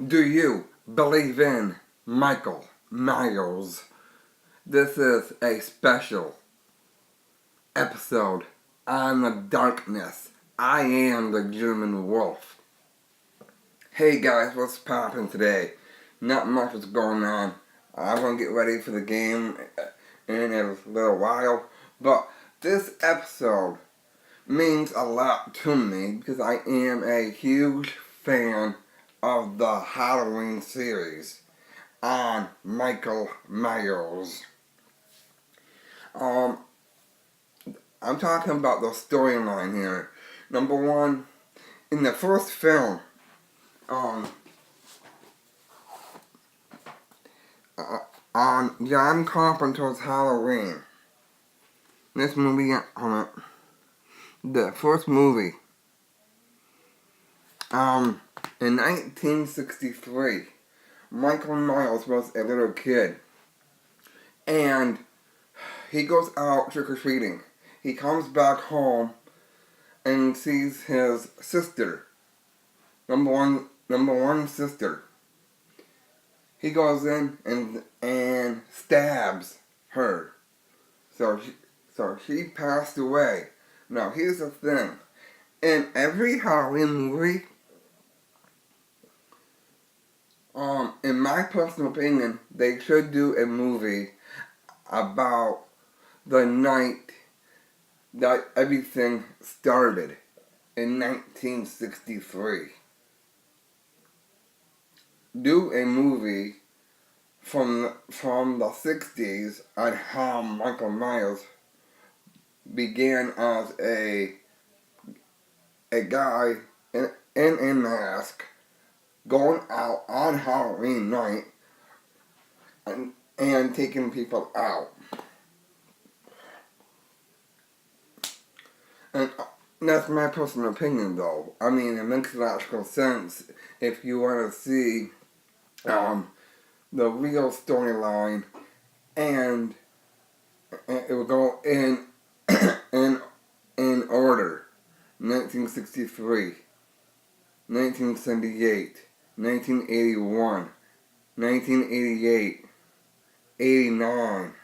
Do you believe in Michael Myers? This is a special episode on the darkness. I am the German Wolf. Hey guys, what's poppin' today? Not much is going on. I'm gonna get ready for the game in a little while, but this episode means a lot to me because I am a huge fan of the Halloween series on Michael Myers. I'm talking about the storyline here. Number one, in the first film, um, on John Carpenter's Halloween, this movie, the first movie, in 1963, Michael Myers was a little kid, and he goes out trick-or-treating. He comes back home and sees his sister, number one sister. He goes in and stabs her. So she passed away. Now here's the thing. In every Halloween movie, in my personal opinion, they should do a movie about the night that everything started in 1963. Do a movie from the 60s on how Michael Myers began as a guy in a mask going out on Halloween night and taking people out. And that's my personal opinion, though. I mean, it makes logical sense if you want to see the real storyline, and it will go in in order: 1963, 1978, 1981, 1988, 89,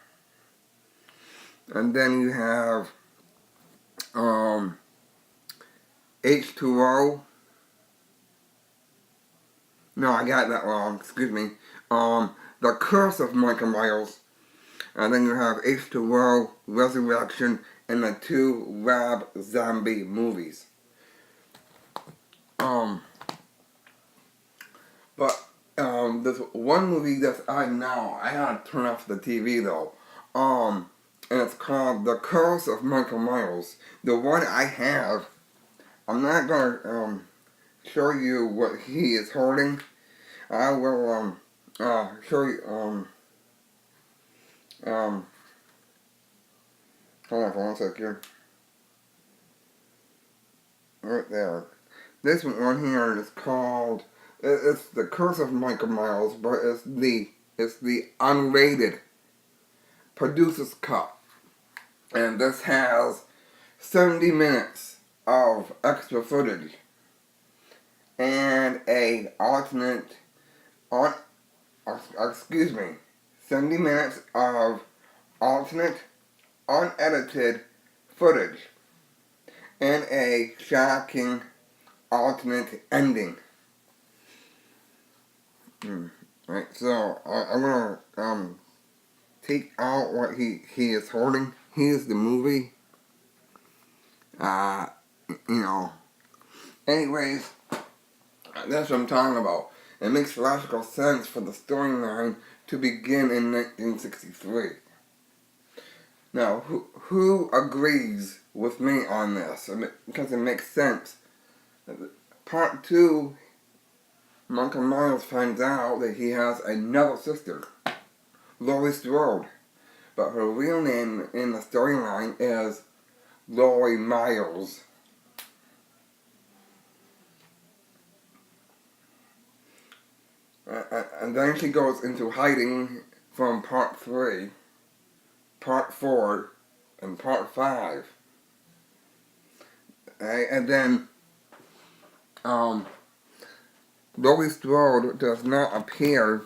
and then you have H2O. No, I got that wrong. Excuse me. The Curse of Michael Myers. And then you have H2O, Resurrection, and the two Rob Zombie movies. There's one movie that's out now. I gotta turn off the TV though. And it's called The Curse of Michael Myers. The one I have, I'm not gonna show you what he is holding. I will show you hold on for 1 second. Right there. This one here is called, it's The Curse of Michael Myers, but it's the unrated producer's cut. And this has 70 minutes of extra footage and a alternate 70 minutes of alternate unedited footage and a shocking alternate ending. Right, so I'm gonna take out what he is holding. Here's the movie. Anyways, that's what I'm talking about. It makes logical sense for the storyline to begin in 1963. Now, who agrees with me on this? Because it makes sense. Part 2, Michael Myers finds out that he has another sister, Laurie Strode. But her real name in the storyline is Laurie Myers. And then she goes into hiding from Part 3, Part 4, and Part 5. And then Laurie Strode does not appear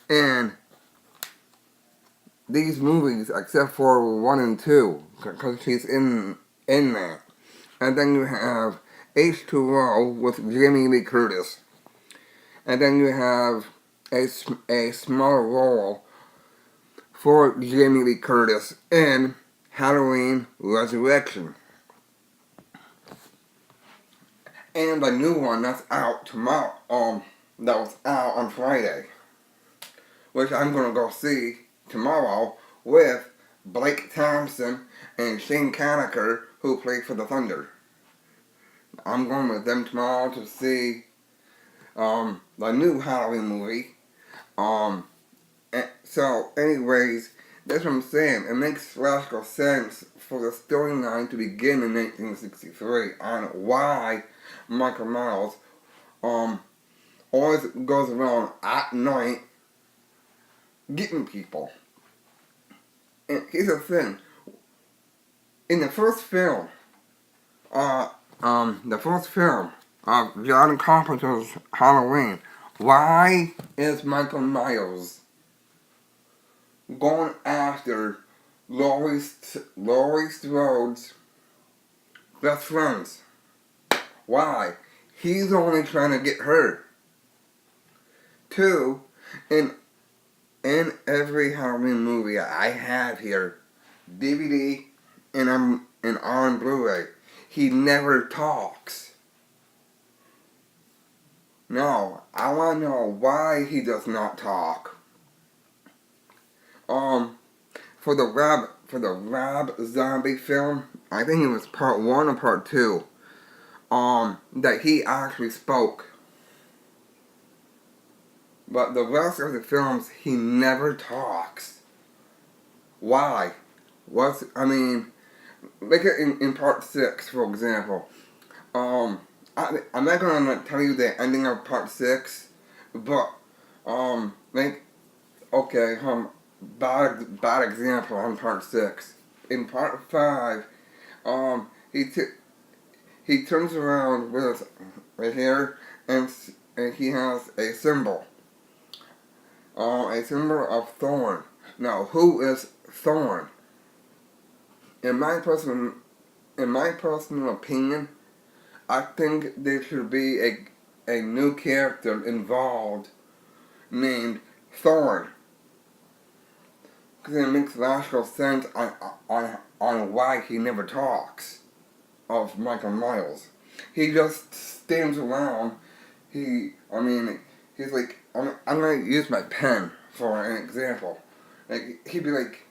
in these movies except for 1 and 2, because she's in that. And then you have H2O with Jamie Lee Curtis. And then you have a small role for Jamie Lee Curtis in Halloween Resurrection. And a new one that's out tomorrow, that was out on Friday, which I'm gonna go see tomorrow with Blake Thompson and Shane Conacher, who played for the Thunder. I'm going with them tomorrow to see the new Halloween movie. So anyways, that's what I'm saying. It makes logical sense for the storyline to begin in 1963 on why Michael Myers always goes around at night getting people. And here's the thing. In the first film of John Carpenter's Halloween, why is Michael Myers going after Laurie Strode's best friends? Why? He's only trying to get her. 2, in every Halloween movie I have here, DVD and on Blu-ray, he never talks. No, I want to know why he does not talk. For the Rob Zombie film, I think it was part 1 or part 2, that he actually spoke. But the rest of the films, he never talks. Why? Look at in part 6, for example. I'm not gonna tell you the ending of part 6, but, bad example on part 6. In part 5, he turns around with his right here, and he has a symbol of Thorn. Now, who is Thorn? In my personal opinion, I think there should be a new character involved named Thorn, because it makes logical sense on why he never talks of Michael Myers. He just stands around. He's like, I'm gonna use my pen for an example. Like, he'd be like,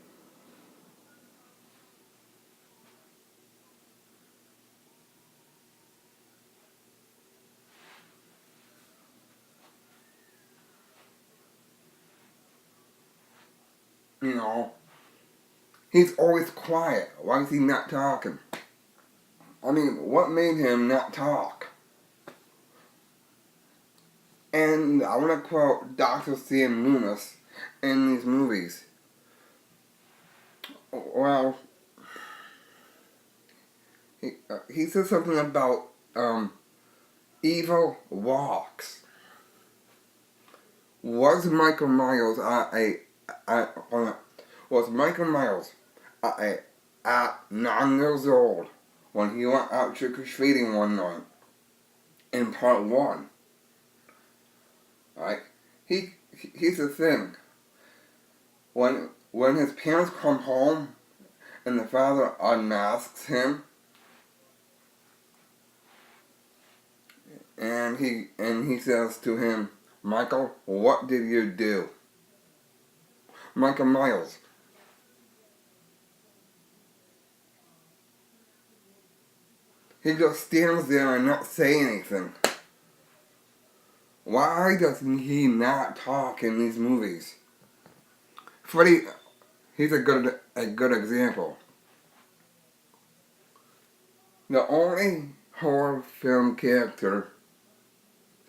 you know, he's always quiet. Why is he not talking? What made him not talk? And I want to quote Dr. Sam Loomis in these movies. Well, he said something about evil walks. Was Michael Myers at 9 years old when he went out trick-or-treating one night in part 1? Right? Here's the thing. When his parents come home and the father unmasks him, and he says to him, "Michael, what did you do?" Michael Myers. He just stands there and not say anything. Why doesn't he not talk in these movies? Freddy, he's a good example. The only horror film character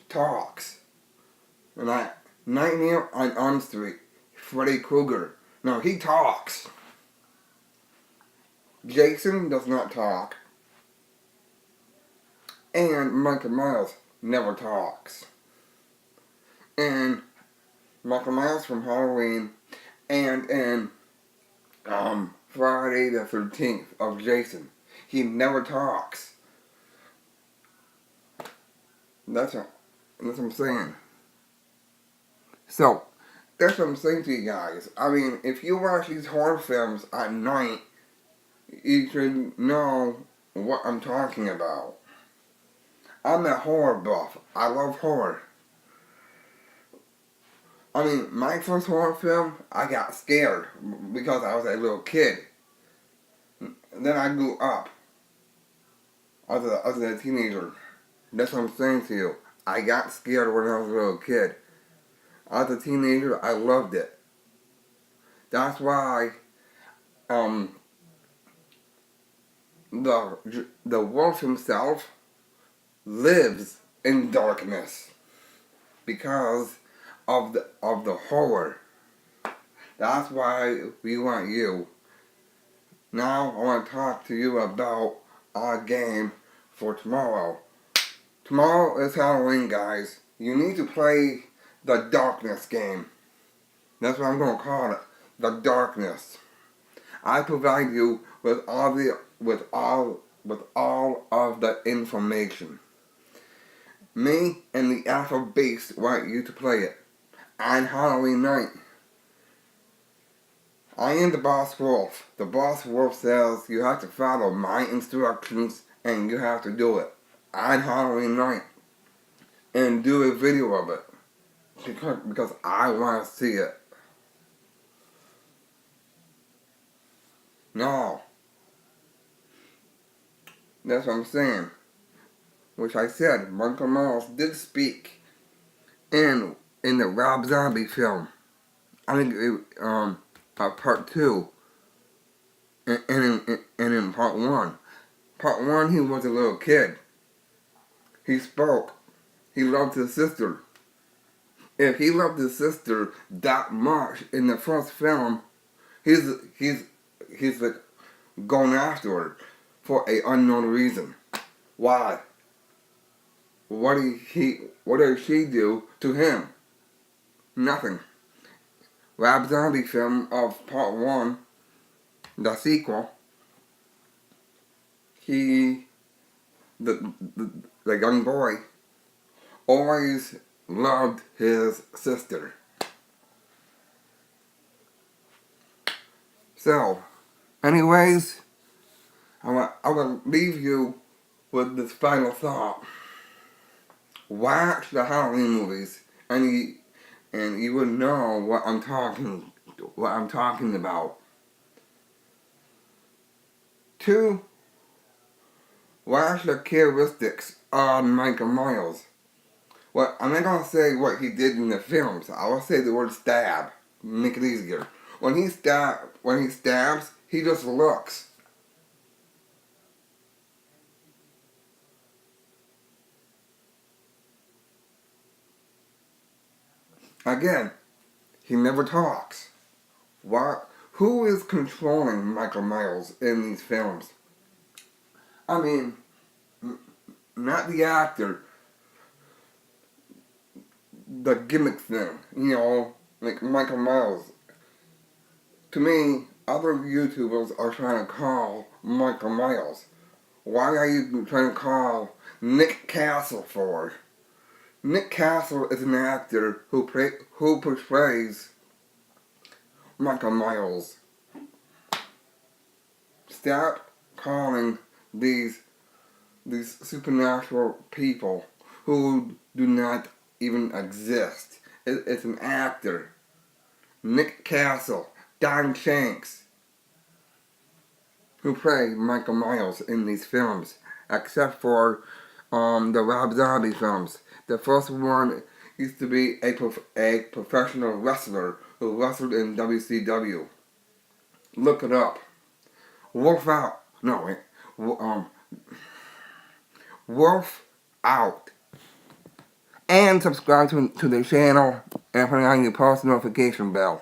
talks. And Nightmare on Elm Street, Freddy Krueger. No, he talks. Jason does not talk. And Michael Myers never talks. in Michael Myers from Halloween and in Friday the 13th of Jason. He never talks. That's what I'm saying. So, that's what I'm saying to you guys. I mean, if you watch these horror films at night, you should know what I'm talking about. I'm a horror buff. I love horror. I mean, my first horror film, I got scared because I was a little kid. Then I grew up as a teenager. That's what I'm saying to you. I got scared when I was a little kid. As a teenager, I loved it. That's why the wolf himself lives in darkness because of the horror. That's why we want you. Now I want to talk to you about our game for tomorrow. Tomorrow is Halloween, guys. You need to play the Darkness game. That's what I'm going to call it. The Darkness. I provide you with all of the information. Me and the Alpha Beast want you to play it on Halloween night. I am the Boss Wolf. The Boss Wolf says you have to follow my instructions and you have to do it on Halloween night and do a video of it because I want to see it. Now, that's what I'm saying. Which I said, Michael Myers did speak in the Rob Zombie film. I think part 2 and in part 1. Part 1, he was a little kid. He spoke. He loved his sister. If he loved his sister that much in the first film, he's like going after her for an unknown reason. Why? What did she do to him? Nothing. Rob Zombie film of part 1, the sequel, the young boy, always loved his sister. So, anyways, I want to leave you with this final thought. Watch the Halloween movies, and you will know what I'm talking about. 2, watch the characteristics of Michael Myers. Well, I'm not gonna say what he did in the films. I will say the word stab. Make it easier. When he stabs, he just looks. Again, he never talks. Who is controlling Michael Myers in these films? I mean, not the actor. The gimmick thing, like Michael Myers. To me, other YouTubers are trying to call Michael Myers. Why are you trying to call Nick Castle for? Nick Castle is an actor who portrays Michael Myers. Stop calling these supernatural people who do not even exist. It's an actor. Nick Castle, Don Shanks, who play Michael Myers in these films, except for the Rob Zombie films. The first one used to be a professional wrestler who wrestled in WCW. Look it up. Wolf out. No, wait. Wolf out. And subscribe to the channel and turn on your post notification bell.